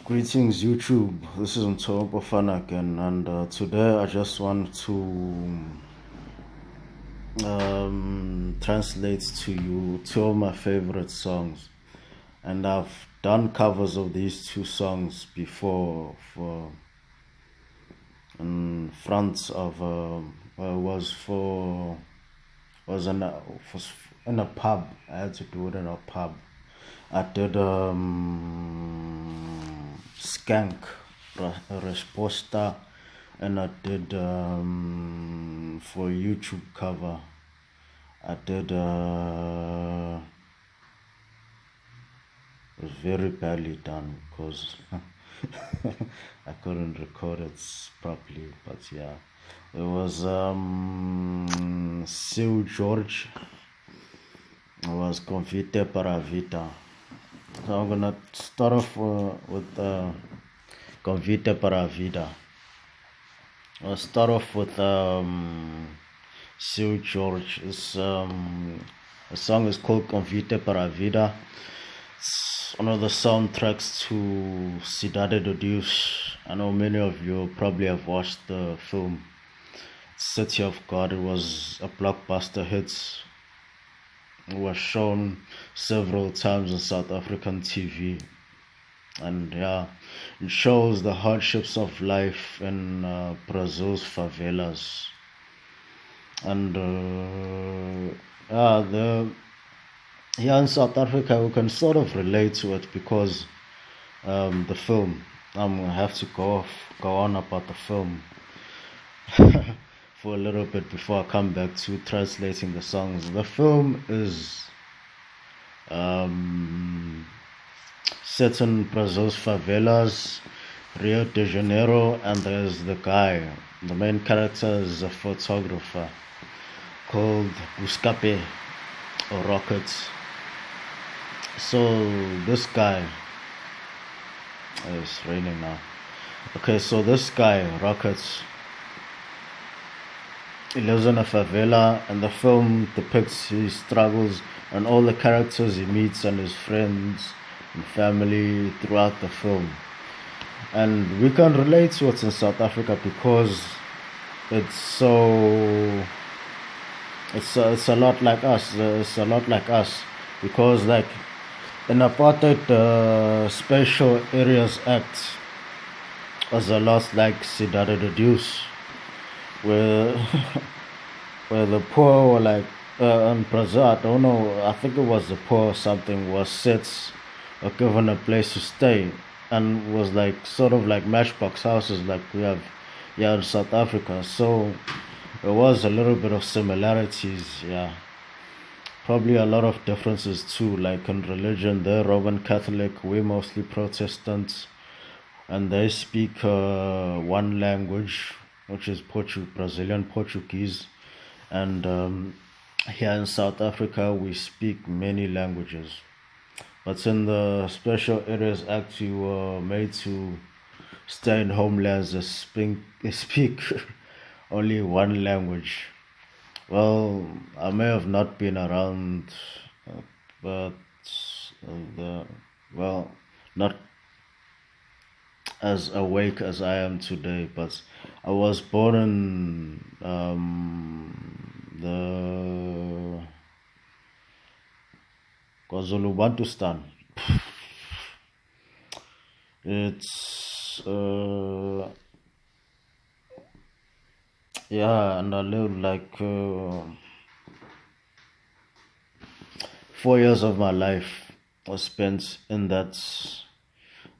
Greetings YouTube, this is Mpofana again, and today I just want to translate to you two of my favorite songs. And I've done covers of these two songs before in front of was in a pub. I had to do it in a pub. I did Skank Resposta, and I did for YouTube cover. I did it was very badly done because I couldn't record it properly, but yeah, it was Seu George. It was Convite para a Vida. So I'm gonna start off with Convite para a Vida. I'll start off with Seu George. The song is called Convite para a Vida. It's one of the soundtracks to Cidade de Deus. I know many of you probably have watched the film City of God. It was a blockbuster hit. It was shown several times on South African TV, and yeah, it shows the hardships of life in Brazil's favelas. And here in South Africa we can sort of relate to it because the film. I'm gonna have to go on about the film for a little bit before I come back to translating the songs. The film is set in Brazil's favelas, Rio de Janeiro, and there's the guy. The main character is a photographer called Buscape or Rocket. So this guy, it's raining now. Okay, so this guy, Rocket, he lives in a favela, and the film depicts his struggles and all the characters he meets and his friends and family throughout the film. And we can relate to it in South Africa because it's a lot like us. It's a lot like us because, like, in apartheid, the Special Areas Act was a lot like Cidade de Deus, where the poor were like in Brazil, I don't know, I think it was the poor or something, was set or given a place to stay, and was like sort of like matchbox houses like we have here in South Africa. So there was a little bit of similarities, yeah. Probably a lot of differences too, like in religion. They're Roman Catholic, we're mostly Protestants, and they speak one language, which is Brazilian Portuguese. And here in South Africa we speak many languages, but in the Special Areas Act you were made to stay in homelands that speak only one language. Well, I may have not been around, but not as awake as I am today, but I was born in the KwaZulu-Bantustan. It's yeah, and I lived like 4 years of my life was spent in that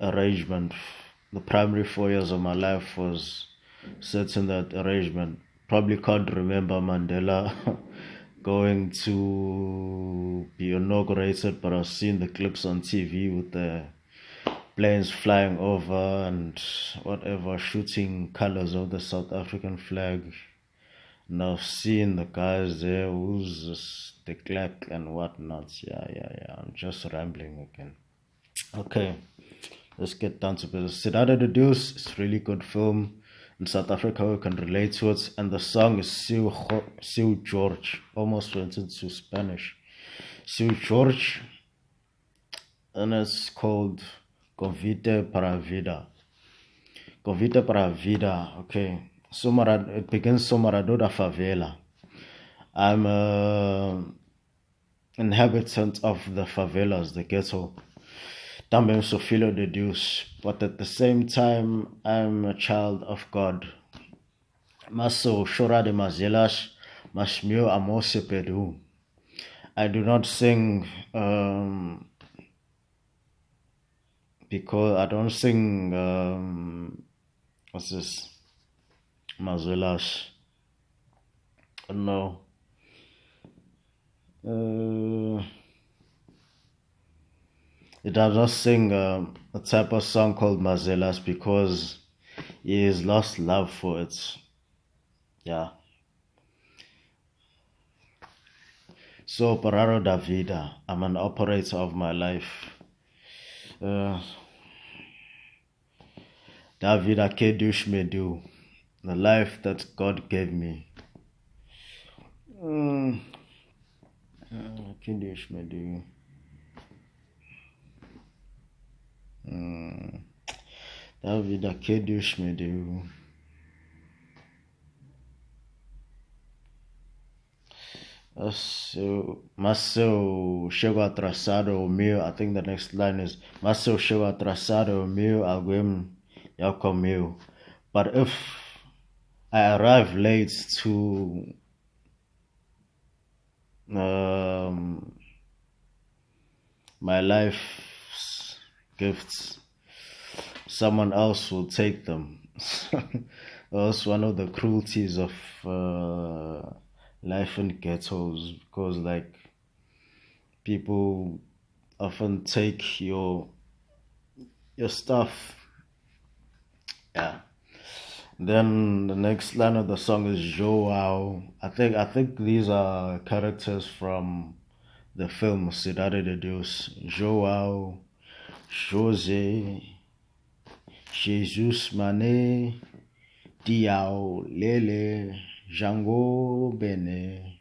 arrangement. The primary 4 years of my life was set in that arrangement. Probably can't remember Mandela going to be inaugurated, but I've seen the clips on TV with the planes flying over and whatever, shooting colors of the South African flag. And I've seen the guys there who's the Klerk and whatnot. Yeah. I'm just rambling again. Okay, let's get down to business. Cidade de Deus is a really good film. In South Africa, we can relate to it. And the song is Seu George. Almost went into Spanish. Seu George. And it's called Convite para vida. Convite para vida. Okay. It begins so Morado da Favela. I'm a inhabitant of the favelas, the ghetto. Também sou filho de Deus, but at the same time, I'm a child of God. Mas sou chora de mazelas, mas meu amor se perdeu. I do not sing because I don't sing what's this? Mazelas. No. It does not sing a type of song called Mazelas because he has lost love for it. Yeah. So, Pararo da Vida, I'm an operator of my life. Da vida que Deus me deu, the life that God gave me. Que Deus me deu. Da vida que Deus me deu. Mas se eu chego atrasado o meu, I think the next line is, mas se eu chego atrasado o meu, alguém já comeu. But if I arrive late to my life's gifts, someone else will take them. That's one of the cruelties of life in ghettos, because like people often take your stuff. Yeah. Then the next line of the song is Joao. I think these are characters from the film Cidade de Deus. Joao, José, Jesus Mané, Diao, Lele, Jango, Bene.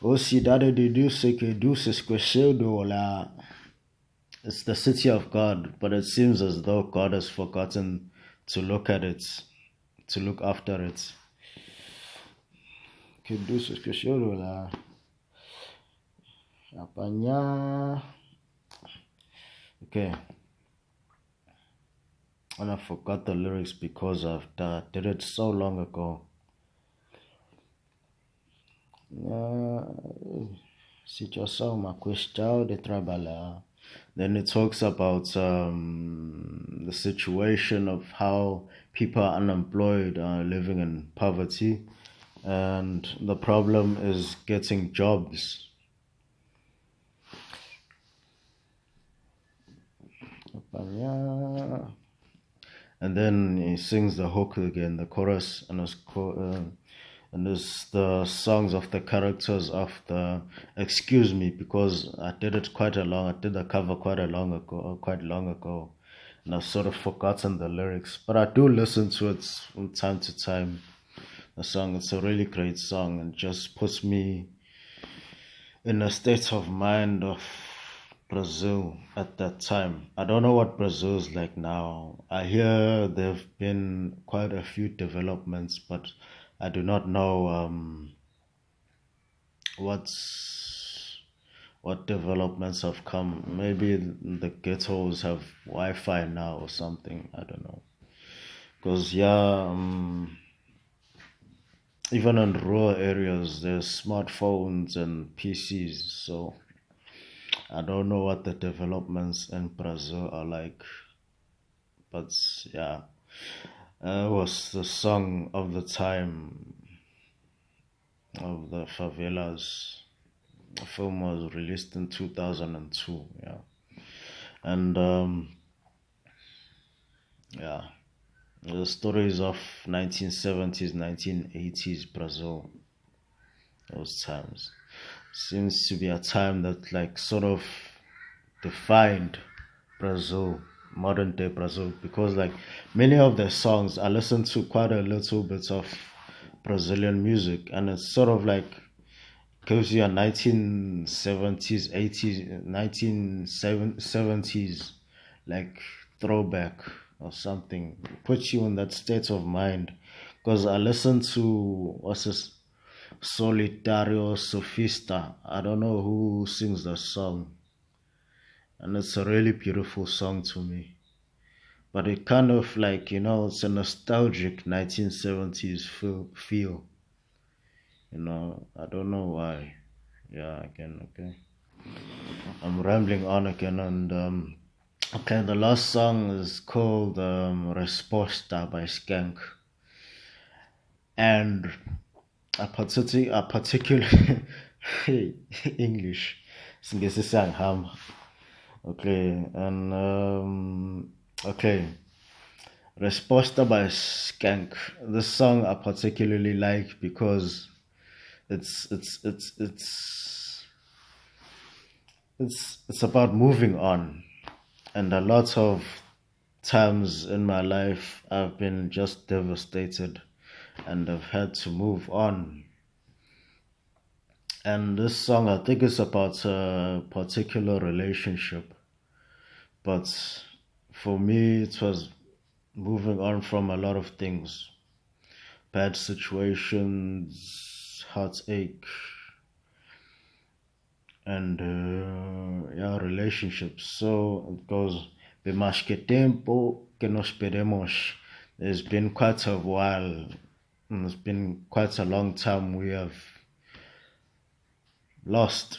O Cidade de Deus é que Deus esqueceu do lá. It's the city of God, but it seems as though God has forgotten to look at it, to look after it. Que Deus esqueceu do lá. Apanhar. Okay. And I forgot the lyrics because I did it so long ago. Situação, uma questão de trabalhar. Then it talks about the situation of how people are unemployed, living in poverty, and the problem is getting jobs. And then he sings the hook again, the chorus, and it's the songs of the characters of the. Excuse me, because I did the cover quite long ago, and I've sort of forgotten the lyrics. But I do listen to it from time to time. The song, it's a really great song, and just puts me in a state of mind of Brazil at that time. I don't know what Brazil is like now. I hear there have been quite a few developments, but I do not know what developments have come. Maybe the ghettos have Wi-Fi now or something. I don't know. Because even in rural areas, there's smartphones and PCs. So I don't know what the developments in Brazil are like. But yeah, it was the song of the time of the favelas. The film was released in 2002. Yeah, and yeah, the stories of 1970s, 1980s Brazil. Those times seems to be a time that like sort of defined Brazil, modern day Brazil, because like many of their songs, I listen to quite a little bit of Brazilian music, and it's sort of like gives you a 1970s, 80s, 1970s like throwback or something. It puts you in that state of mind. Because I listened to what's this, Solitario Sofista. I don't know who sings the song, and it's a really beautiful song to me. But it kind of like, it's a nostalgic 1970s feel. I don't know why. Yeah, again, okay. I'm rambling on again, and okay, the last song is called Resposta by Skank. And a particular English. Singesi sangihamba. Okay, and okay. Resposta by Skank. This song I particularly like because it's it's it's it's it's about moving on. And a lot of times in my life I've been just devastated and I've had to move on. And this song I think is about a particular relationship. But for me it was moving on from a lot of things. Bad situations, heartache, and yeah, relationships. So it goes, "Pe más que tempo que nos perdemos." It's been quite a while, and it's been quite a long time we have lost.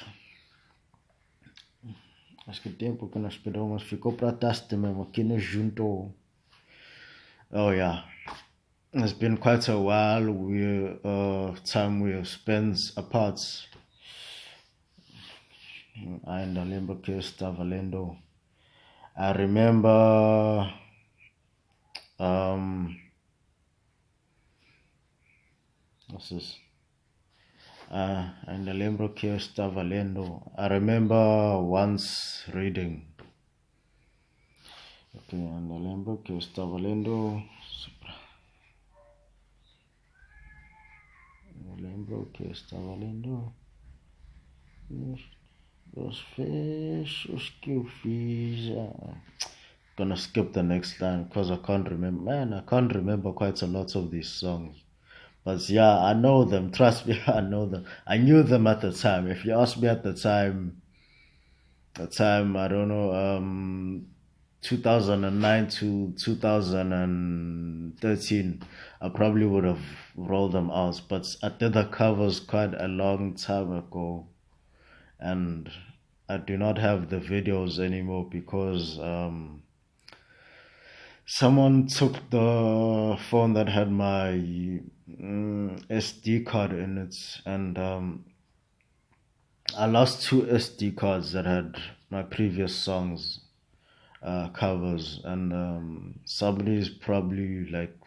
Más que tempo que nos perdemos, ficou para trás mesmo, que nos juntou. Oh yeah. It's been quite a while. Time we have spent apart. Ainda lembro que eu estava lendo. I remember what's this? Ainda lembro que eu estava lendo. I remember once reading. Okay, ainda lembro que eu estava lendo. Lembro que eu estava lendo os fechos que eu fiz. Gonna skip the next line because I can't remember. Man, I can't remember quite a lot of these songs. But yeah, I know them. Trust me, I know them. I knew them at the time. If you asked me at the time, I don't know, 2009 to 2013, I probably would have rolled them out. But I did the covers quite a long time ago, and I do not have the videos anymore because someone took the phone that had my SD card in it, and I lost two SD cards that had my previous songs covers, and somebody's probably like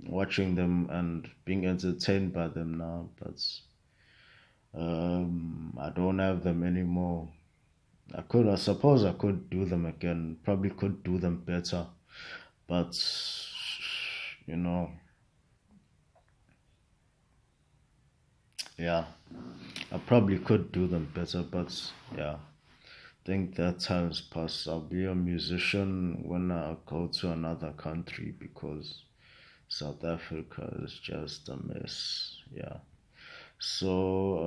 watching them and being entertained by them now, but I don't have them anymore. I suppose I could do them again, probably could do them better, but yeah, I probably could do them better, but yeah, I think that time's passed. I'll be a musician when I go to another country because South Africa is just a mess. Yeah. So,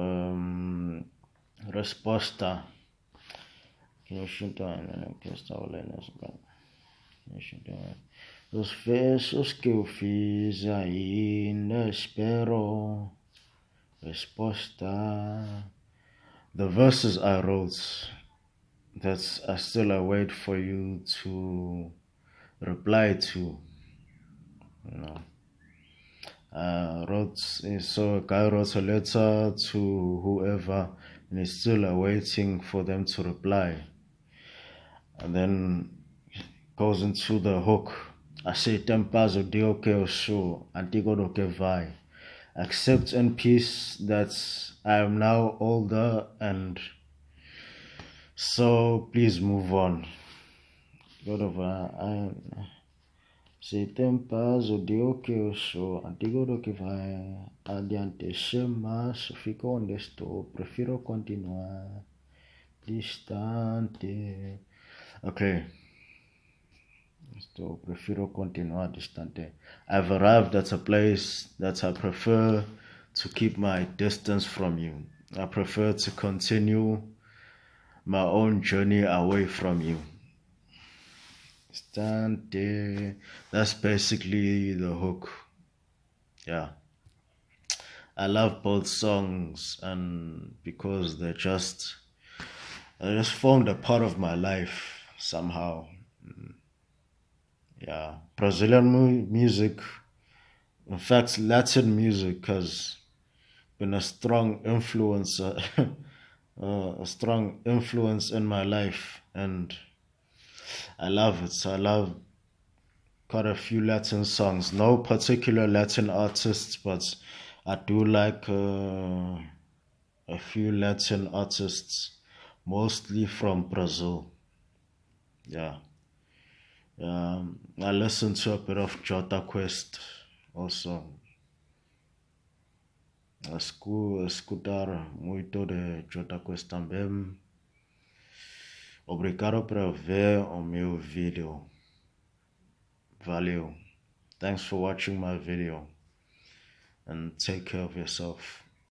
resposta. Os versos que eu fiz ainda espero. Resposta. The verses I wrote that I still await for you to reply to. So a guy wrote a letter to whoever and he's still awaiting for them to reply. And then goes into the hook. I say tempazo dio que eu sou, antigo do que vai. Accept in peace that I am now older, and so please move on. God of se tem paz, o Deus que eu sou, antigo do que vai, adiante sem mais, fico onde estou, prefiro continuar distante. Okay. So prefiro continuar distante. I've arrived at a place that I prefer to keep my distance from you. I prefer to continue my own journey away from you. Distante. That's basically the hook. Yeah. I love both songs and because they just formed a part of my life somehow. Yeah, Brazilian music, in fact, Latin music has been a strong influence, a strong influence in my life, and I love it. So I love quite a few Latin songs. No particular Latin artists, but I do like a few Latin artists, mostly from Brazil. Yeah. I listen to a bit of Jota Quest also. Escutar muito de Jota Quest também. Obrigado por ver o meu vídeo. Valeu. Thanks for watching my video and take care of yourself.